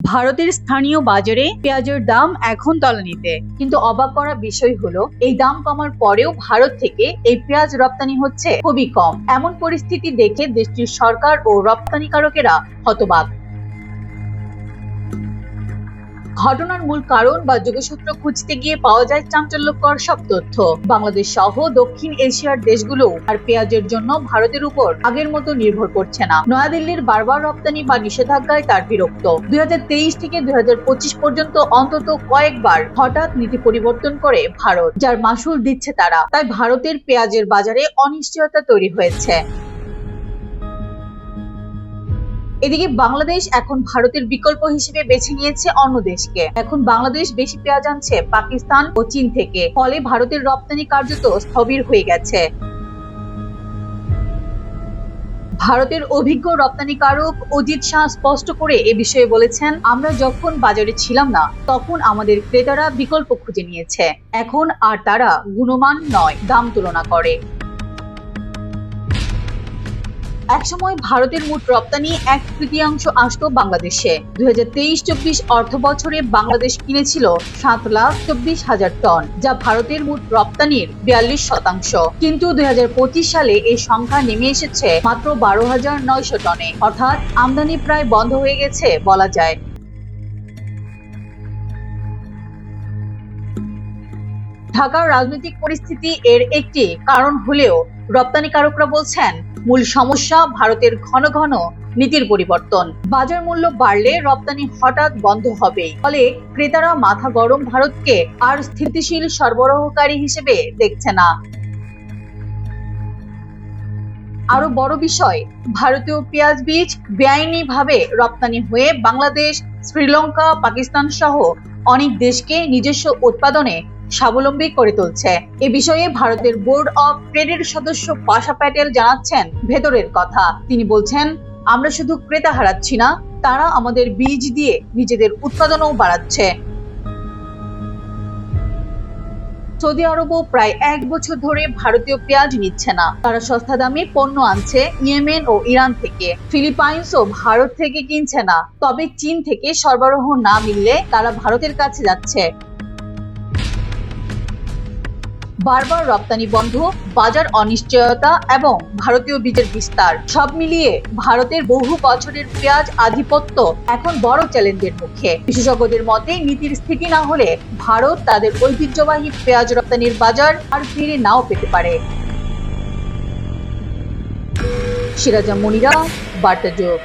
ভারতের স্থানীয় বাজারে পেঁয়াজের দাম এখন তলানিতে, কিন্তু অবাক করা বিষয় হলো এই দাম কমার পরেও ভারত থেকে এই পেঁয়াজ রপ্তানি হচ্ছে খুবই কম। এমন পরিস্থিতি দেখে দেশটির সরকার ও রপ্তানিকারকেরা হতবাক। ঘটনার মূল কারণ বা যোগসূত্র খুঁজতে গিয়ে পাওয়া যায় চাঞ্চল্যকর সব তথ্য। বাংলাদেশ সহ দক্ষিণ এশিয়ার দেশগুলো আর পেঁয়াজের জন্য ভারতের উপর আগের মতো নির্ভর করছে না। নয়াদিল্লির বারবার রপ্তানি বা নিষেধাজ্ঞায় তার বিরক্ত। 2023 থেকে 2025 পর্যন্ত অন্তত কয়েকবার হঠাৎ নীতি পরিবর্তন করে ভারত, যার মাসুল দিচ্ছে তারা। তাই ভারতের পেঁয়াজের বাজারে অনিশ্চয়তা তৈরি হয়েছে। এদিকে বাংলাদেশ এখন ভারতের বিকল্প হিসেবে বেছে নিয়েছে অন্য দেশকে। এখন বাংলাদেশ বেশি পেঁয়াজ আনছে পাকিস্তান ও চীন থেকে, ফলে ভারতের রপ্তানি কার্যত স্থবির হয়ে গেছে। ভারতের অভিজ্ঞ রপ্তানিকারক অজিত শাহ স্পষ্ট করে এ বিষয়ে বলেছেন, আমরা যখন বাজারে ছিলাম না তখন আমাদের ক্রেতারা বিকল্প খুঁজে নিয়েছে। এখন আর তারা গুণমান নয়, দাম তুলনা করে। একসময় ভারতের মোট রপ্তানি 1/3 আসতো বাংলাদেশে। 2023-24 অর্থ বছরে বাংলাদেশ কিনেছিল 7,24,000 টন, যা ভারতের মোট রপ্তানির 42%। কিন্তু 2025 সালে এই সংখ্যা নেমে এসেছে মাত্র 12,900 টনে, অর্থাৎ আমদানি প্রায় বন্ধ হয়ে গেছে বলা যায়। ঢাকার রাজনৈতিক পরিস্থিতি এর একটি কারণ হলেও রপ্তানিকারকরা বলছেন, মূল সমস্যা ভারতের ঘন ঘন নীতির পরিবর্তন। বাজার মূল্য বাড়লে রপ্তানি হঠাৎ বন্ধ হবে, ফলে ক্রেতারা মাথা গরম ভারতকে আর স্থিতিশীল সরবরাহকারী হিসেবে দেখছে না। আরো বড় বিষয়, ভারতীয় পেঁয়াজ বীজ বেআইনিভাবে রপ্তানি হয়ে বাংলাদেশ, শ্রীলঙ্কা, পাকিস্তান সহ অনেক দেশকে নিজস্ব উৎপাদনে স্বাবলম্বী করে তুলছে। এ বিষয়ে ভারতের বোর্ড অব ট্রেডের সদস্য পাশা প্যাটেল জানাচ্ছেন ভেতরের কথা। তিনি বলছেন, আমরা শুধু ক্রেতা হারাচ্ছি না, তারা আমাদের বীজ দিয়ে নিজেদের উৎপাদনও বাড়াচ্ছে। সৌদি আরবও প্রায় 1 বছর ধরে ভারতীয় পেঁয়াজ নিচ্ছে না। তারা সস্তা দামে পণ্য আনছে ইয়েমেন ও ইরান থেকে। ফিলিপাইন্সও ভারত থেকে কিনছে না, তবে চীন থেকে সরবরাহ না মিললে তারা ভারতের কাছে যাচ্ছে। বারবার রপ্তানি বন্ধ, বাজার অনিশ্চয়তা এবং ভারতীয় বীজের বিস্তার, সব মিলিয়ে ভারতের বহু বছরের পেঁয়াজ আধিপত্য এখন বড় চ্যালেঞ্জের মুখে। বিশেষজ্ঞদের মতে, নীতির স্থিতি না হলে ভারত তাদের ঐতিহ্যবাহী পেঁয়াজ রপ্তানির বাজার আর ফিরে নাও পেতে পারে। সিরাজা মনিরা, বার্তা যোগ।